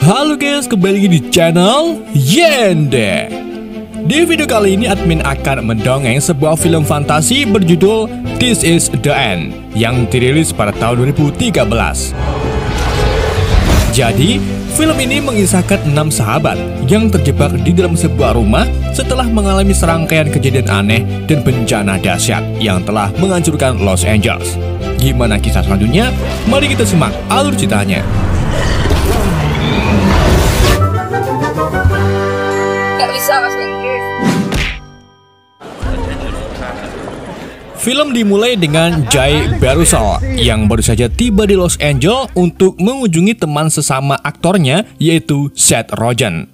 Halo guys, kembali lagi di channel Yende. Di video kali ini admin akan mendongeng sebuah film fantasi berjudul This Is The End yang dirilis pada tahun 2013. Jadi, film ini mengisahkan 6 sahabat yang terjebak di dalam sebuah rumah setelah mengalami serangkaian kejadian aneh dan bencana dahsyat yang telah menghancurkan Los Angeles. Gimana kisah selanjutnya? Mari kita simak alur ceritanya. Gak bisa bahasa Inggris. Film dimulai dengan Jay Baruchel yang baru saja tiba di Los Angeles untuk mengunjungi teman sesama aktornya, yaitu Seth Rogen.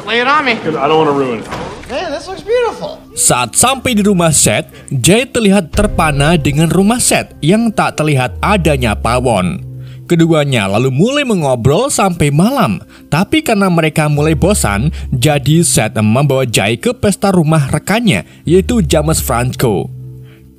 Lay it on me. I don't want to ruin it. Man, this looks beautiful. Saat sampai di rumah Seth, Jay terlihat terpana dengan rumah Seth yang tak terlihat adanya pawon. Keduanya lalu mulai mengobrol sampai malam. Tapi karena mereka mulai bosan, jadi Seth membawa Jay ke pesta rumah rekannya, yaitu James Franco.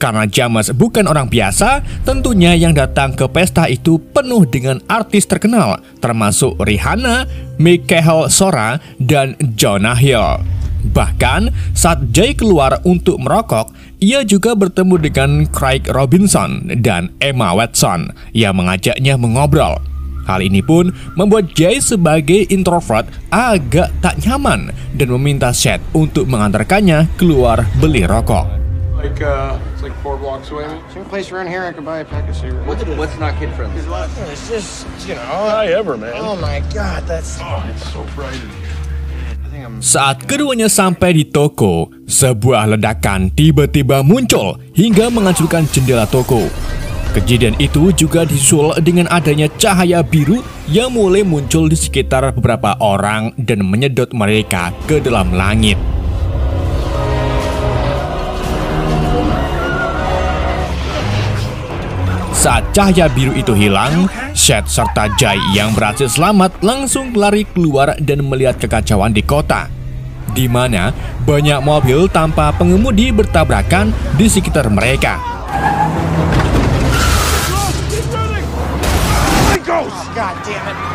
Karena James bukan orang biasa, tentunya yang datang ke pesta itu penuh dengan artis terkenal, termasuk Rihanna, Michael Cera, dan Jonah Hill. Bahkan saat Jay keluar untuk merokok, ia juga bertemu dengan Craig Robinson dan Emma Watson yang mengajaknya mengobrol. Hal ini pun membuat Jay sebagai introvert agak tak nyaman dan meminta Seth untuk mengantarkannya keluar beli rokok. It's like 4 blocks away. Is there a place around here I could buy a pack of cigarettes? What's not kid friendly? It's just, Hi ever, man. Oh my God, that's. Oh, it's so bright in here. Saat keduanya sampai di toko, sebuah ledakan tiba-tiba muncul hingga menghancurkan jendela toko. Kejadian itu juga disusul dengan adanya cahaya biru yang mulai muncul di sekitar beberapa orang dan menyedot mereka ke dalam langit. Saat cahaya biru itu hilang, Seth serta Jay yang berhasil selamat langsung lari keluar dan melihat kekacauan di kota, di mana banyak mobil tanpa pengemudi bertabrakan di sekitar mereka.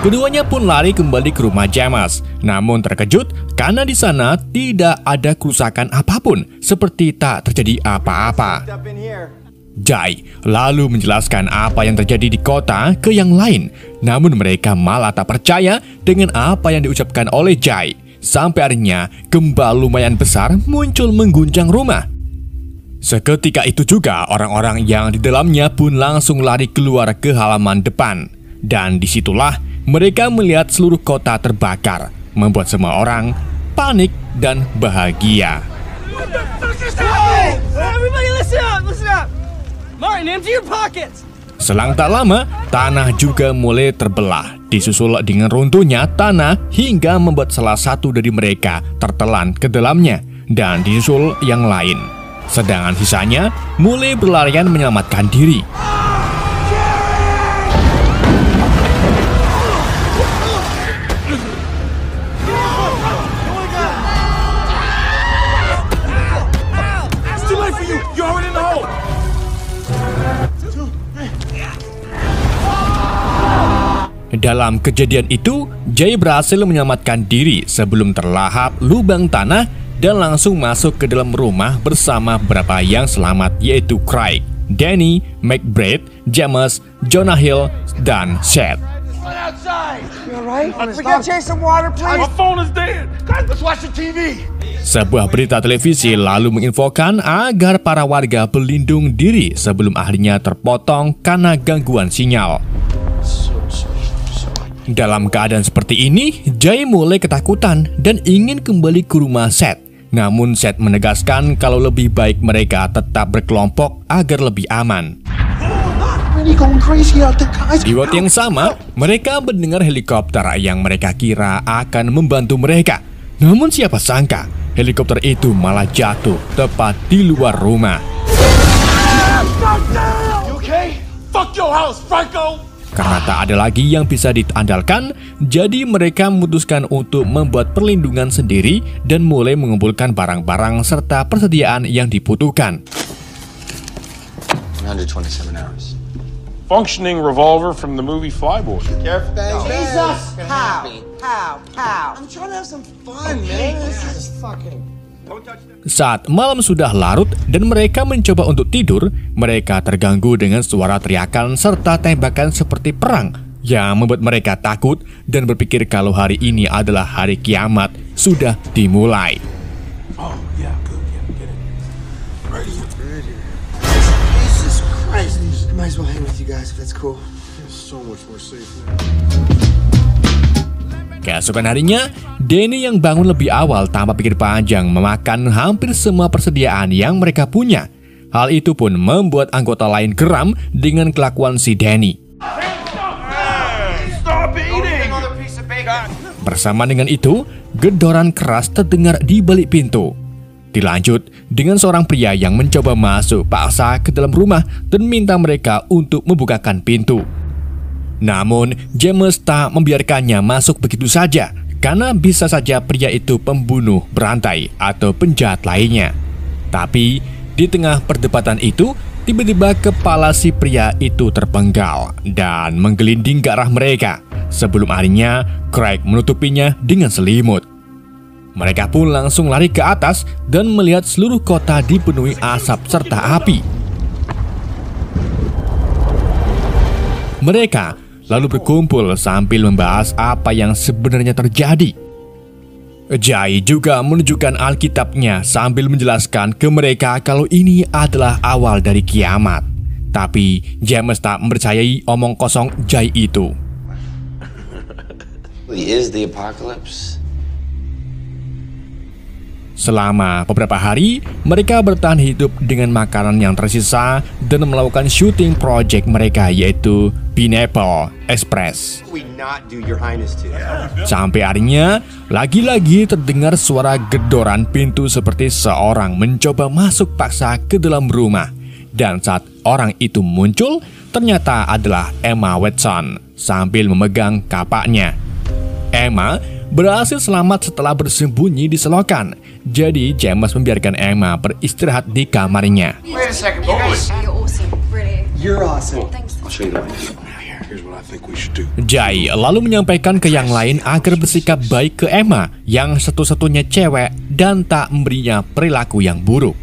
Keduanya pun lari kembali ke rumah James, namun terkejut karena di sana tidak ada kerusakan apapun, seperti tak terjadi apa-apa. Jay lalu menjelaskan apa yang terjadi di kota ke yang lain, namun mereka malah tak percaya dengan apa yang diucapkan oleh Jay. Sampai akhirnya gempa lumayan besar muncul mengguncang rumah. Seketika itu juga orang-orang yang di dalamnya pun langsung lari keluar ke halaman depan. Dan disitulah mereka melihat seluruh kota terbakar, membuat semua orang panik dan bahagia. Martin, empty your pockets. Selang tak lama, tanah juga mulai terbelah, disusul dengan runtuhnya tanah hingga membuat salah satu dari mereka tertelan ke dalamnya dan disusul yang lain. Sedangkan sisanya mulai berlarian menyelamatkan diri. Dalam kejadian itu, Jay berhasil menyelamatkan diri sebelum terlahap lubang tanah dan langsung masuk ke dalam rumah bersama beberapa yang selamat, yaitu Craig, Danny, McBride, James, Jonah Hill, dan Seth. Sebuah berita televisi lalu menginfokan agar para warga berlindung diri sebelum akhirnya terpotong karena gangguan sinyal. Dalam keadaan seperti ini, Jay mulai ketakutan dan ingin kembali ke rumah Seth. Namun Seth menegaskan kalau lebih baik mereka tetap berkelompok agar lebih aman. Di waktu yang sama, mereka mendengar helikopter yang mereka kira akan membantu mereka. Namun siapa sangka, helikopter itu malah jatuh tepat di luar rumah. Karena tak ada lagi yang bisa diandalkan, jadi mereka memutuskan untuk membuat perlindungan sendiri dan mulai mengumpulkan barang-barang serta persediaan yang dibutuhkan. 127 hours. functioning revolver from the movie Flyboy. Careful, guys. Jesus! How? I'm trying to have some fun, man. This is fucking... Saat malam sudah larut dan mereka mencoba untuk tidur, mereka terganggu dengan suara teriakan serta tembakan seperti perang yang membuat mereka takut dan berpikir kalau hari ini adalah hari kiamat sudah dimulai. Oh, yeah, good. Yeah, get it. Right here. Jesus Christ. I might as well hang with you guys if that's cool. It's so much more safe now. Keesokan harinya, Danny yang bangun lebih awal tanpa pikir panjang memakan hampir semua persediaan yang mereka punya. Hal itu pun membuat anggota lain geram dengan kelakuan si Danny. Stop eating! Another piece of bacon. Bersama dengan itu, gedoran keras terdengar di balik pintu. Dilanjut dengan seorang pria yang mencoba masuk paksa ke dalam rumah dan minta mereka untuk membukakan pintu. Namun, James tak membiarkannya masuk begitu saja, karena bisa saja pria itu pembunuh berantai atau penjahat lainnya. Tapi, di tengah perdebatan itu, tiba-tiba kepala si pria itu terpenggal dan menggelinding ke arah mereka. Sebelum akhirnya, Craig menutupinya dengan selimut. Mereka pun langsung lari ke atas dan melihat seluruh kota dipenuhi asap serta api. Mereka lalu berkumpul sambil membahas apa yang sebenarnya terjadi. Jay juga menunjukkan Alkitabnya sambil menjelaskan ke mereka kalau ini adalah awal dari kiamat. Tapi James tak mempercayai omong kosong Jay itu. Is the apocalypse? Selama beberapa hari, mereka bertahan hidup dengan makanan yang tersisa dan melakukan shooting project mereka yaitu Pineapple Express. Sampai akhirnya, lagi-lagi terdengar suara gedoran pintu seperti seorang mencoba masuk paksa ke dalam rumah. Dan saat orang itu muncul, ternyata adalah Emma Watson sambil memegang kapaknya. Emma berhasil selamat setelah bersembunyi di selokan. Jadi James membiarkan Emma beristirahat di kamarnya. Wait a second, you guys. You're awesome, really. You're awesome. Thanks. I'll show you the way. Here's what I think we should do. Jay lalu menyampaikan ke yang lain agar bersikap baik ke Emma yang satu-satunya cewek dan tak memberinya perilaku yang buruk.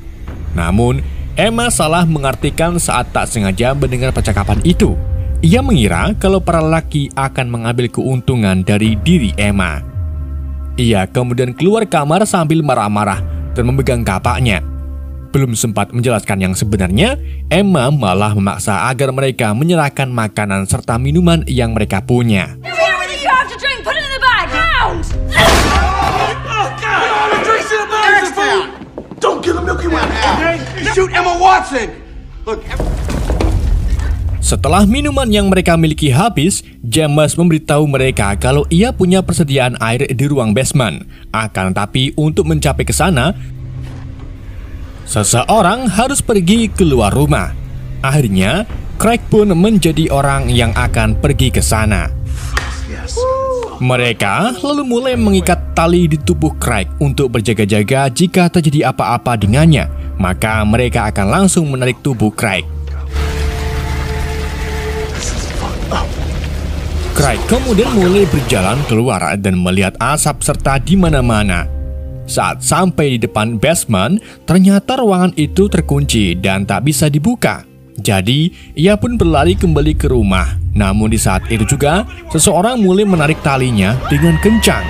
Namun, Emma salah mengartikan saat tak sengaja mendengar percakapan itu. Ia mengira kalau para lelaki akan mengambil keuntungan dari diri Emma. Ia kemudian keluar kamar sambil marah-marah dan memegang kapaknya. Belum sempat menjelaskan yang sebenarnya, Emma malah memaksa agar mereka menyerahkan makanan serta minuman yang mereka punya. Everything you have to drink, put it in the bag. Hound! Don't kill the Milky Way, okay? Shoot Emma Watson! Look, Setelah minuman yang mereka miliki habis, James memberitahu mereka kalau ia punya persediaan air di ruang basement. Akan tetapi untuk mencapai ke sana, seseorang harus pergi keluar rumah. Akhirnya, Craig pun menjadi orang yang akan pergi ke sana. Mereka lalu mulai mengikat tali di tubuh Craig untuk berjaga-jaga jika terjadi apa-apa dengannya. Maka mereka akan langsung menarik tubuh Craig. Craig kemudian mulai berjalan keluar dan melihat asap serta di mana-mana. Saat sampai di depan basement, ternyata ruangan itu terkunci dan tak bisa dibuka. Jadi, ia pun berlari kembali ke rumah. Namun di saat itu juga, seseorang mulai menarik talinya dengan kencang.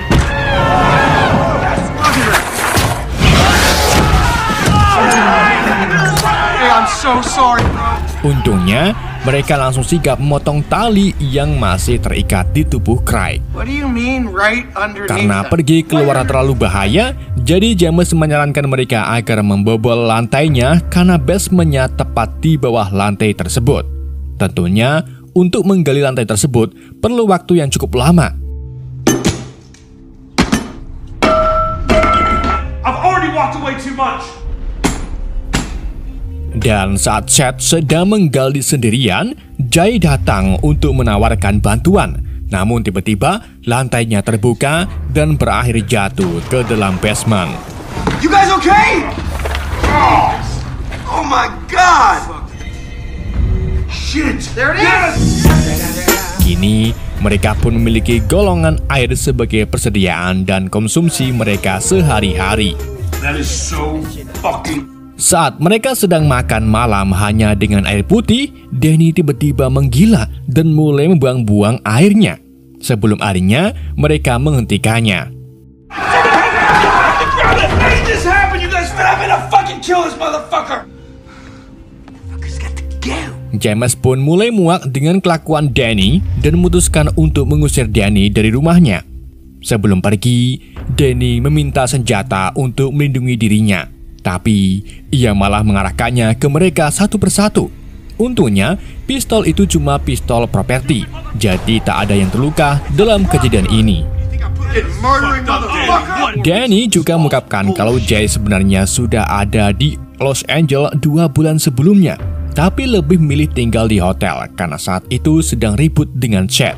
Hey, I'm so sorry, bro. Untungnya, mereka langsung sigap memotong tali yang masih terikat di tubuh Craig. What do you mean right underneath? Karena pergi keluar terlalu bahaya, jadi James menyarankan mereka agar membobol lantainya karena basementnya tepat di bawah lantai tersebut. Tentunya, untuk menggali lantai tersebut perlu waktu yang cukup lama. I've already walked away too much. Dan saat Seth sedang menggali sendirian, Jay datang untuk menawarkan bantuan. Namun tiba-tiba lantainya terbuka dan berakhir jatuh ke dalam basement. you guys okay? Oh my God! Shit! There it is! Kini, mereka pun memiliki golongan air sebagai persediaan dan konsumsi mereka sehari-hari. That is so fucking. Saat mereka sedang makan malam hanya dengan air putih, Danny tiba-tiba menggila dan mulai membuang-buang airnya. Sebelum harinya, mereka menghentikannya. How did this happen? You guys I'm gonna fucking kill this motherfucker. James pun mulai muak dengan kelakuan Danny dan memutuskan untuk mengusir Danny dari rumahnya. Sebelum pergi, Danny meminta senjata untuk melindungi dirinya. Tapi, ia malah mengarahkannya ke mereka satu persatu. Untungnya, pistol itu cuma pistol properti, jadi tak ada yang terluka dalam kejadian ini. Danny juga mengungkapkan kalau Jay sebenarnya sudah ada di Los Angeles 2 bulan sebelumnya, tapi lebih memilih tinggal di hotel karena saat itu sedang ribut dengan Seth.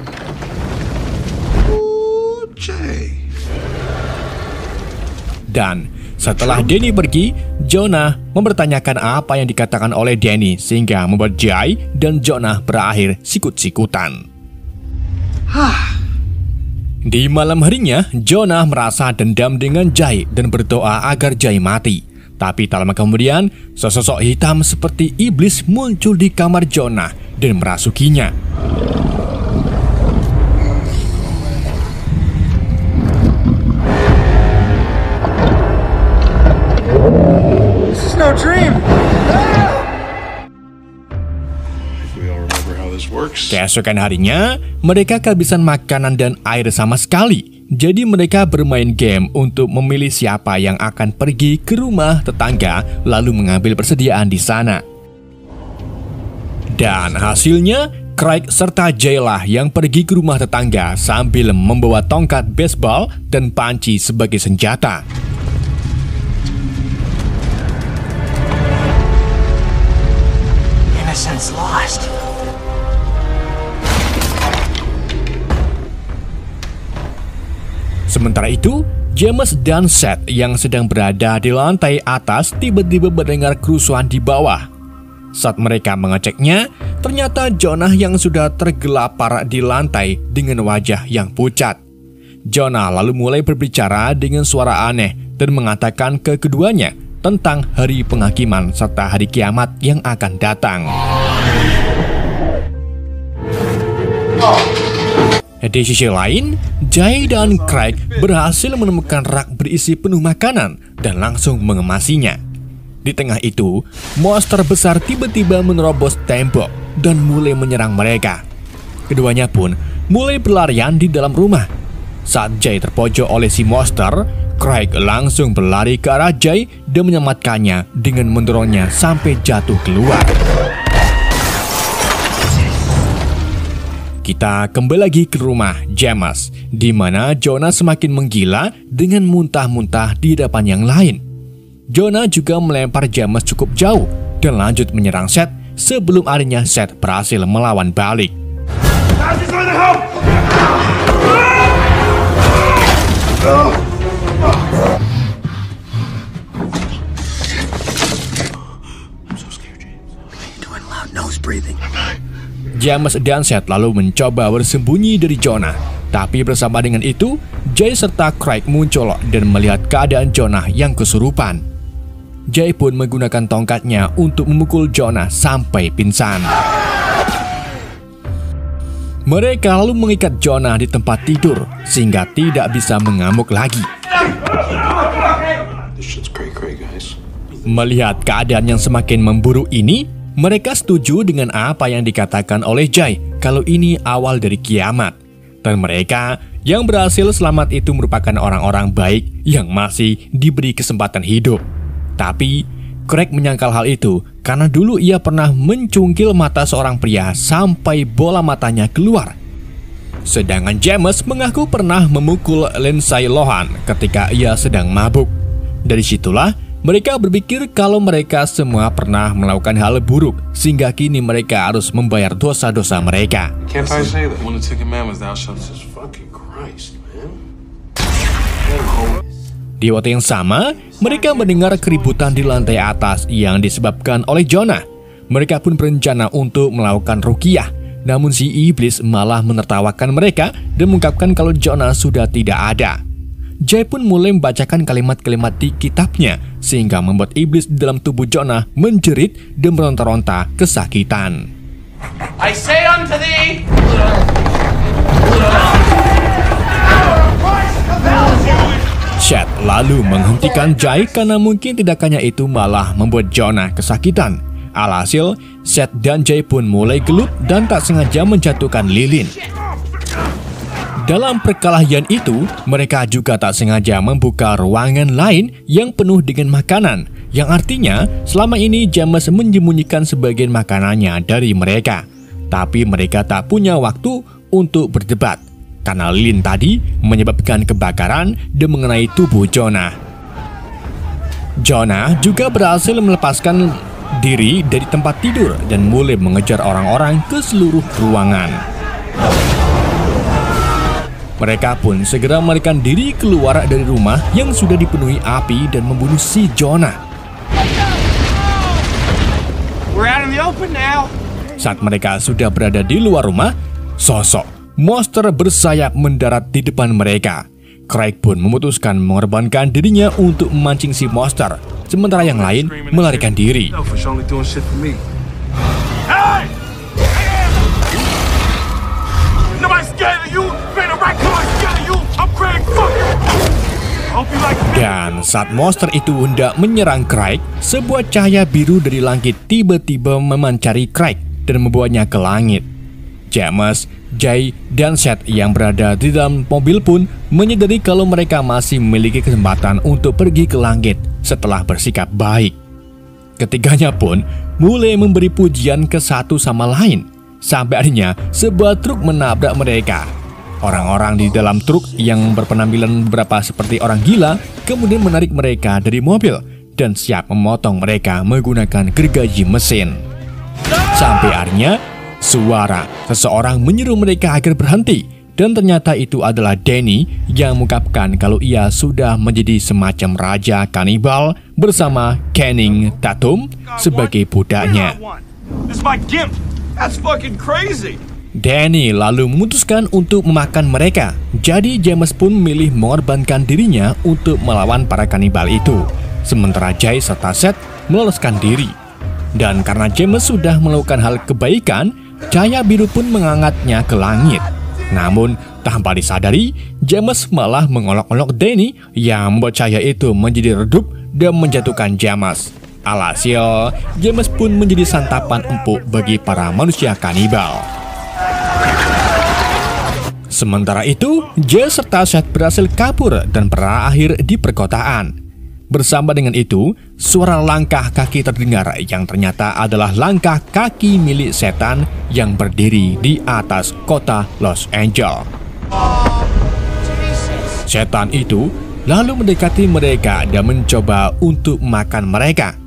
Dan setelah Danny pergi, Jonah mempertanyakan apa yang dikatakan oleh Danny sehingga membuat Jay dan Jonah berakhir sikut-sikutan. Di malam harinya, Jonah merasa dendam dengan Jay dan berdoa agar Jay mati. Tapi tak lama kemudian, sesosok hitam seperti iblis muncul di kamar Jonah dan merasukinya. This is no dream! Keesokan harinya, mereka kehabisan makanan dan air sama sekali. Jadi mereka bermain game untuk memilih siapa yang akan pergi ke rumah tetangga lalu mengambil persediaan di sana. Dan hasilnya, Craig serta Jay lah yang pergi ke rumah tetangga sambil membawa tongkat baseball dan panci sebagai senjata. Innocence lost. Sementara itu, James dan Seth yang sedang berada di lantai atas tiba-tiba mendengar kerusuhan di bawah. Saat mereka mengeceknya, ternyata Jonah yang sudah tergelapar di lantai dengan wajah yang pucat. Jonah lalu mulai berbicara dengan suara aneh dan mengatakan ke keduanya tentang hari penghakiman serta hari kiamat yang akan datang. Di sisi lain, Jay dan Craig berhasil menemukan rak berisi penuh makanan dan langsung mengemasinya. Di tengah itu, monster besar tiba-tiba menerobos tembok dan mulai menyerang mereka. Keduanya pun mulai berlarian di dalam rumah. Saat Jay terpojok oleh si monster, Craig langsung berlari ke arah Jay dan menyelamatkannya dengan mendorongnya sampai jatuh keluar. Kita kembali lagi ke rumah James, di mana Jonah semakin menggila dengan muntah-muntah di depan yang lain. Jonah juga melempar James cukup jauh dan lanjut menyerang Seth sebelum akhirnya Seth berhasil melawan balik. James dan Seth lalu mencoba bersembunyi dari Jonah. Tapi bersama dengan itu, Jay serta Craig muncul dan melihat keadaan Jonah yang kesurupan. Jay pun menggunakan tongkatnya untuk memukul Jonah sampai pingsan. Mereka lalu mengikat Jonah di tempat tidur sehingga tidak bisa mengamuk lagi. Melihat keadaan yang semakin memburuk ini, mereka setuju dengan apa yang dikatakan oleh Jay kalau ini awal dari kiamat. Dan mereka yang berhasil selamat itu merupakan orang-orang baik yang masih diberi kesempatan hidup. Tapi Craig menyangkal hal itu karena dulu ia pernah mencungkil mata seorang pria sampai bola matanya keluar. Sedangkan James mengaku pernah memukul Lindsay Lohan ketika ia sedang mabuk. Dari situlah mereka berpikir kalau mereka semua pernah melakukan hal buruk sehingga kini mereka harus membayar dosa-dosa mereka. Can't I say that? One of the 10 commandments, thou shalt Jesus fucking Christ, man. Di waktu yang sama, mereka mendengar keributan di lantai atas yang disebabkan oleh Jonah. Mereka pun berencana untuk melakukan ruqyah. Namun si iblis malah menertawakan mereka dan mengungkapkan kalau Jonah sudah tidak ada. Jay pun mulai membacakan kalimat-kalimat di kitabnya sehingga membuat iblis di dalam tubuh Jonah menjerit dan meronta-ronta kesakitan. I say unto thee, Seth lalu menghentikan Jay karena mungkin tindakannya itu malah membuat Jonah kesakitan. Alhasil, Seth dan Jay pun mulai gelut dan tak sengaja menjatuhkan lilin. Dalam perkelahian itu, mereka juga tak sengaja membuka ruangan lain yang penuh dengan makanan, yang artinya selama ini James menyembunyikan sebagian makanannya dari mereka. Tapi mereka tak punya waktu untuk berdebat, karena lilin tadi menyebabkan kebakaran dan mengenai tubuh Jonah. Jonah juga berhasil melepaskan diri dari tempat tidur dan mulai mengejar orang-orang ke seluruh ruangan. Mereka pun segera melarikan diri keluar dari rumah yang sudah dipenuhi api dan membunuh si Jonah. We're out in the open now. Saat mereka sudah berada di luar rumah, sosok monster bersayap mendarat di depan mereka. Craig pun memutuskan mengorbankan dirinya untuk memancing si monster, sementara yang lain melarikan diri. Dan saat monster itu hendak menyerang Craig, sebuah cahaya biru dari langit tiba-tiba memancari Craig dan membawanya ke langit. James, Jay, dan Seth yang berada di dalam mobil pun menyadari kalau mereka masih memiliki kesempatan untuk pergi ke langit setelah bersikap baik. Ketiganya pun mulai memberi pujian ke satu sama lain, sampai akhirnya sebuah truk menabrak mereka. Orang-orang di dalam truk yang berpenampilan beberapa seperti orang gila kemudian menarik mereka dari mobil dan siap memotong mereka menggunakan gergaji mesin. Sampai akhirnya suara seseorang menyeru mereka agar berhenti, dan ternyata itu adalah Danny yang mengungkapkan kalau ia sudah menjadi semacam raja kanibal bersama Channing Tatum sebagai budaknya. Danny lalu memutuskan untuk memakan mereka, jadi James pun memilih mengorbankan dirinya untuk melawan para kanibal itu, sementara Jay serta Seth meloloskan diri. Dan karena James sudah melakukan hal kebaikan, cahaya biru pun mengangkatnya ke langit. Namun, tanpa disadari, James malah mengolok-olok Danny yang membuat cahaya itu menjadi redup dan menjatuhkan James. Alhasil, James pun menjadi santapan empuk bagi para manusia kanibal. Sementara itu, Jay serta Seth berhasil kabur dan berakhir di perkotaan. Bersama dengan itu, suara langkah kaki terdengar yang ternyata adalah langkah kaki milik setan yang berdiri di atas kota Los Angeles. Setan itu lalu mendekati mereka dan mencoba untuk makan mereka.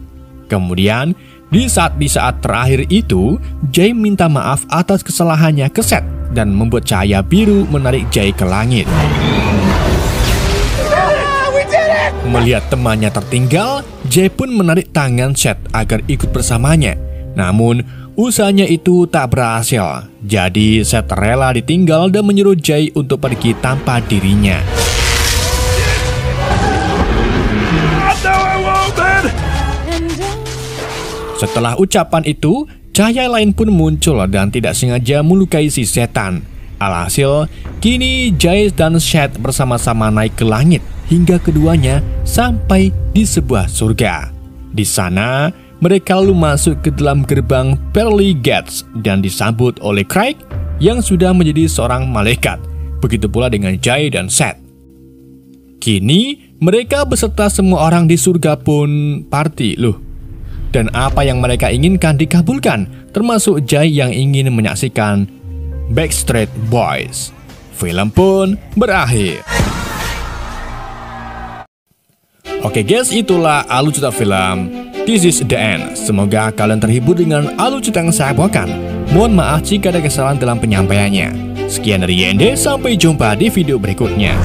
Kemudian, di saat terakhir itu, Jay minta maaf atas kesalahannya ke Seth dan membuat cahaya biru menarik Jay ke langit. Melihat temannya tertinggal, Jay pun menarik tangan Seth agar ikut bersamanya. Namun, usahanya itu tak berhasil. Jadi, Seth rela ditinggal dan menyuruh Jay untuk pergi tanpa dirinya. Setelah ucapan itu, cahaya lain pun muncul dan tidak sengaja melukai si setan. Alhasil, kini Jay dan Seth bersama-sama naik ke langit hingga keduanya sampai di sebuah surga. Di sana, mereka lalu masuk ke dalam gerbang Pearly Gates dan disambut oleh Craig yang sudah menjadi seorang malaikat. Begitu pula dengan Jay dan Seth. Kini, mereka beserta semua orang di surga pun party loh. Dan apa yang mereka inginkan dikabulkan, termasuk Jay yang ingin menyaksikan Backstreet Boys. Film pun berakhir. Oke guys, itulah alur cerita film This is the End. Semoga kalian terhibur dengan alur cerita yang saya bawakan. Mohon maaf jika ada kesalahan dalam penyampaiannya. Sekian dari Yende, sampai jumpa di video berikutnya.